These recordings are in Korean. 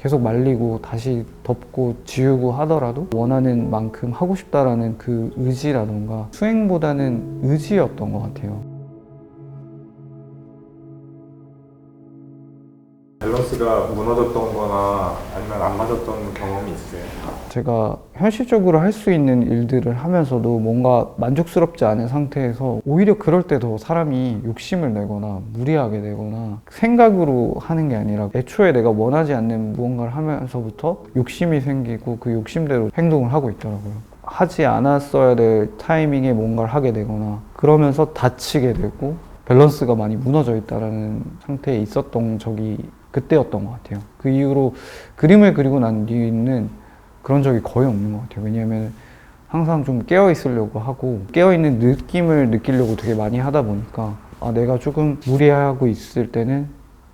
계속 말리고 다시 덮고 지우고 하더라도 원하는 만큼 하고 싶다라는 그 의지라던가 수행보다는 의지였던 것 같아요. 밸런스가 무너졌던 거나 아니면 안 맞았던 경험이 있으세요? 제가 현실적으로 할 수 있는 일들을 하면서도 뭔가 만족스럽지 않은 상태에서 오히려 그럴 때 더 사람이 욕심을 내거나 무리하게 되거나 생각으로 하는 게 아니라 애초에 내가 원하지 않는 무언가를 하면서부터 욕심이 생기고 그 욕심대로 행동을 하고 있더라고요. 하지 않았어야 될 타이밍에 뭔가를 하게 되거나 그러면서 다치게 되고 밸런스가 많이 무너져 있다는 상태에 있었던 적이 그때였던 것 같아요. 그 이후로 그림을 그리고 난 뒤에는 그런 적이 거의 없는 것 같아요. 왜냐하면 항상 좀 깨어 있으려고 하고 깨어 있는 느낌을 느끼려고 되게 많이 하다 보니까 내가 조금 무리하고 있을 때는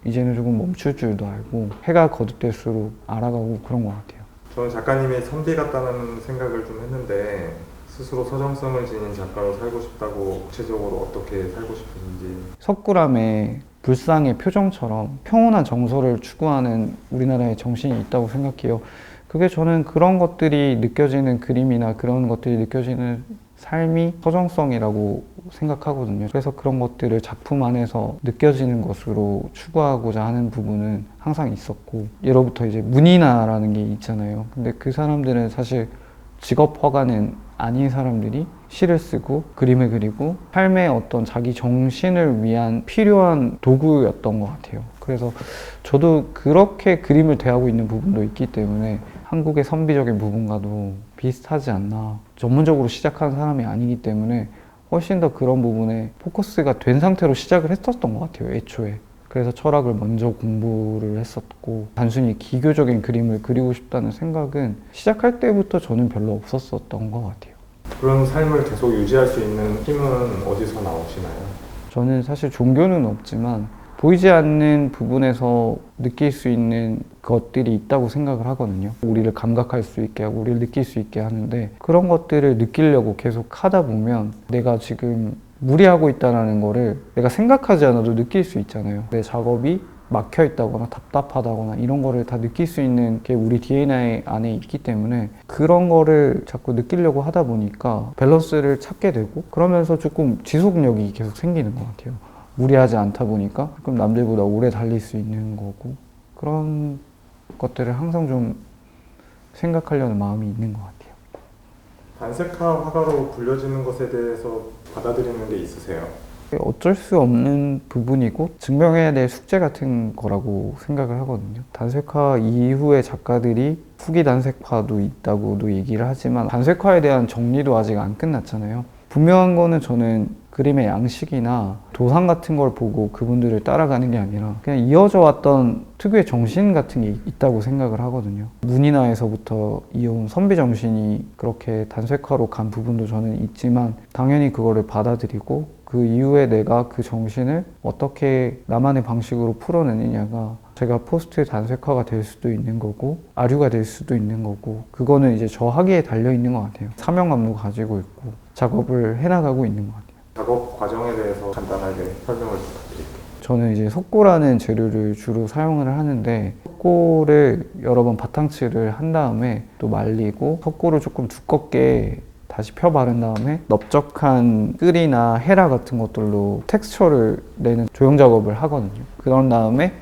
이제는 조금 멈출 줄도 알고 해가 거듭될수록 알아가고 그런 것 같아요. 저는 작가님이 선비 같다는 생각을 좀 했는데 스스로 서정성을 지닌 작가로 살고 싶다고 구체적으로 어떻게 살고 싶은지. 석굴암의 불상의 표정처럼 평온한 정서를 추구하는 우리나라의 정신이 있다고 생각해요. 그게 저는 그런 것들이 느껴지는 그림이나 그런 것들이 느껴지는 삶이 서정성이라고 생각하거든요. 그래서 그런 것들을 작품 안에서 느껴지는 것으로 추구하고자 하는 부분은 항상 있었고, 예로부터 이제 문인화라는 게 있잖아요. 근데 그 사람들은 사실 직업화가는 아닌 사람들이 시를 쓰고 그림을 그리고 삶의 어떤 자기 정신을 위한 필요한 도구였던 것 같아요. 그래서 저도 그렇게 그림을 대하고 있는 부분도 있기 때문에 한국의 선비적인 부분과도 비슷하지 않나. 전문적으로 시작한 사람이 아니기 때문에 훨씬 더 그런 부분에 포커스가 된 상태로 시작을 했었던 것 같아요, 애초에. 그래서 철학을 먼저 공부를 했었고, 단순히 기교적인 그림을 그리고 싶다는 생각은 시작할 때부터 저는 별로 없었었던 것 같아요. 그런 삶을 계속 유지할 수 있는 힘은 어디서 나오시나요? 저는 사실 종교는 없지만 보이지 않는 부분에서 느낄 수 있는 것들이 있다고 생각을 하거든요. 우리를 감각할 수 있게 하고 우리를 느낄 수 있게 하는데, 그런 것들을 느끼려고 계속 하다 보면 내가 지금 무리하고 있다는 거를 내가 생각하지 않아도 느낄 수 있잖아요. 내 작업이 막혀 있다거나 답답하다거나 이런 거를 다 느낄 수 있는 게 우리 DNA 안에 있기 때문에 그런 거를 자꾸 느끼려고 하다 보니까 밸런스를 찾게 되고, 그러면서 조금 지속력이 계속 생기는 것 같아요. 무리하지 않다 보니까 그럼 남들보다 오래 달릴 수 있는 거고, 그런 것들을 항상 좀 생각하려는 마음이 있는 것 같아요. 단색화 화가로 불려지는 것에 대해서 받아들이는 게 있으세요? 어쩔 수 없는 부분이고 증명해야 될 숙제 같은 거라고 생각을 하거든요. 단색화 이후의 작가들이 후기 단색화도 있다고도 얘기를 하지만 단색화에 대한 정리도 아직 안 끝났잖아요. 분명한 거는 저는 그림의 양식이나 도상 같은 걸 보고 그분들을 따라가는 게 아니라 그냥 이어져 왔던 특유의 정신 같은 게 있다고 생각을 하거든요. 문인화에서부터 이어온 선비 정신이 그렇게 단색화로 간 부분도 저는 있지만, 당연히 그거를 받아들이고 그 이후에 내가 그 정신을 어떻게 나만의 방식으로 풀어내느냐가 제가 포스트 단색화가 될 수도 있는 거고 아류가 될 수도 있는 거고, 그거는 이제 저 하기에 달려 있는 것 같아요. 사명감도 가지고 있고 작업을 해나가고 있는 것 같아요. 작업 과정에 대해서 간단하게 설명을 부탁드릴게요. 저는 이제 석고라는 재료를 주로 사용을 하는데, 석고를 여러 번 바탕칠을 한 다음에 또 말리고 석고를 조금 두껍게 다시 펴 바른 다음에 넓적한 끌이나 헤라 같은 것들로 텍스처를 내는 조형 작업을 하거든요. 그런 다음에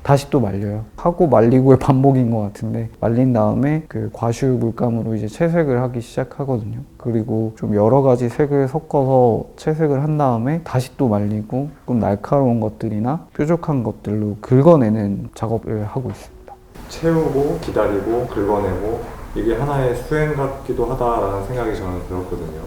다시 또 말려요. 하고 말리고의 반복인 것 같은데, 말린 다음에 그 과슈 물감으로 이제 채색을 하기 시작하거든요. 그리고 좀 여러 가지 색을 섞어서 채색을 한 다음에 다시 또 말리고 조금 날카로운 것들이나 뾰족한 것들로 긁어내는 작업을 하고 있습니다. 채우고 기다리고 긁어내고 이게 하나의 수행 같기도 하다라는 생각이 저는 들었거든요.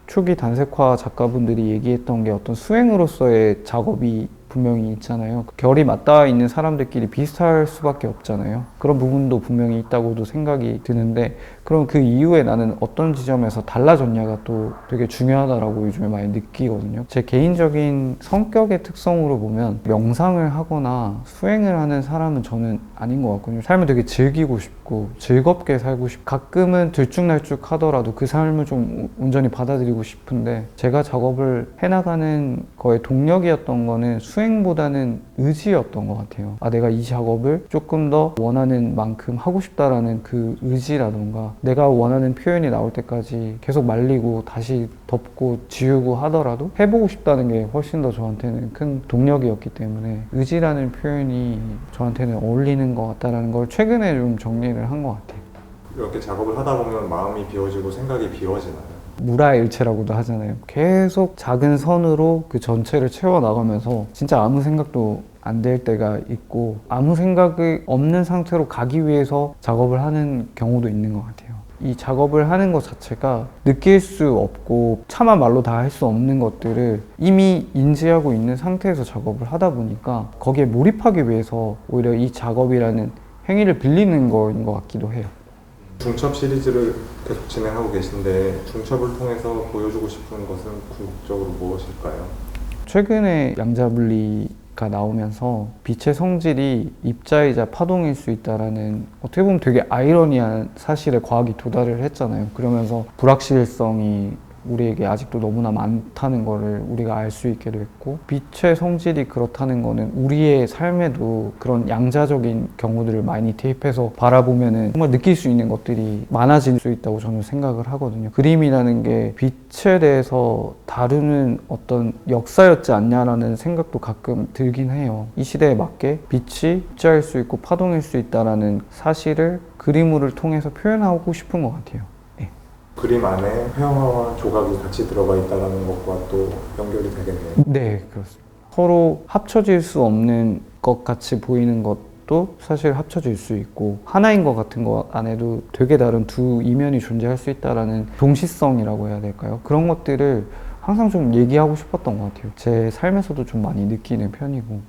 초기 단색화 작가분들이 얘기했던 게 어떤 수행으로서의 작업이 분명히 있잖아요. 결이 맞닿아 있는 사람들끼리 비슷할 수밖에 없잖아요. 그런 부분도 분명히 있다고도 생각이 드는데, 그럼 그 이후에 나는 어떤 지점에서 달라졌냐가 또 되게 중요하다라고 요즘에 많이 느끼거든요. 제 개인적인 성격의 특성으로 보면 명상을 하거나 수행을 하는 사람은 저는 아닌 것 같거든요. 삶을 되게 즐기고 싶고 즐겁게 살고 싶고, 가끔은 들쭉날쭉 하더라도 그 삶을 좀 온전히 받아들이고 싶은데, 제가 작업을 해나가는 거의 동력이었던 거는 수행 수행보다는 의지였던 것 같아요. 아, 내가 이 작업을 조금 더 원하는 만큼 하고 싶다라는 그 의지라던가 내가 원하는 표현이 나올 때까지 계속 말리고 다시 덮고 지우고 하더라도 해보고 싶다는 게 훨씬 더 저한테는 큰 동력이었기 때문에 의지라는 표현이 저한테는 어울리는 것 같다라는 걸 최근에 좀 정리를 한 것 같아요. 이렇게 작업을 하다 보면 마음이 비워지고 생각이 비워지나요? 무라일체라고도 하잖아요. 계속 작은 선으로 그 전체를 채워나가면서 진짜 아무 생각도 안 될 때가 있고 아무 생각이 없는 상태로 가기 위해서 작업을 하는 경우도 있는 것 같아요. 이 작업을 하는 것 자체가 느낄 수 없고 차마 말로 다 할 수 없는 것들을 이미 인지하고 있는 상태에서 작업을 하다 보니까 거기에 몰입하기 위해서 오히려 이 작업이라는 행위를 빌리는 거인 것 같기도 해요. 중첩 시리즈를 계속 진행하고 계신데 중첩을 통해서 보여주고 싶은 것은 궁극적으로 무엇일까요? 최근에 양자분리가 나오면서 빛의 성질이 입자이자 파동일 수 있다라는 어떻게 보면 되게 아이러니한 사실에 과학이 도달을 했잖아요. 그러면서 불확실성이 우리에게 아직도 너무나 많다는 거를 우리가 알 수 있게 됐고 빛의 성질이 그렇다는 거는 우리의 삶에도 그런 양자적인 경우들을 많이 대입해서 바라보면은 정말 느낄 수 있는 것들이 많아질 수 있다고 저는 생각을 하거든요. 그림이라는 게 빛에 대해서 다루는 어떤 역사였지 않냐라는 생각도 가끔 들긴 해요. 이 시대에 맞게 빛이 입자일 수 있고 파동일 수 있다라는 사실을 그림을 통해서 표현하고 싶은 것 같아요. 그림 안에 회화와 조각이 같이 들어가 있다는 것과 또 연결이 되겠네요. 네, 그렇습니다. 서로 합쳐질 수 없는 것 같이 보이는 것도 사실 합쳐질 수 있고 하나인 것 같은 것 안에도 되게 다른 두 이면이 존재할 수 있다라는 동시성이라고 해야 될까요? 그런 것들을 항상 좀 얘기하고 싶었던 것 같아요. 제 삶에서도 좀 많이 느끼는 편이고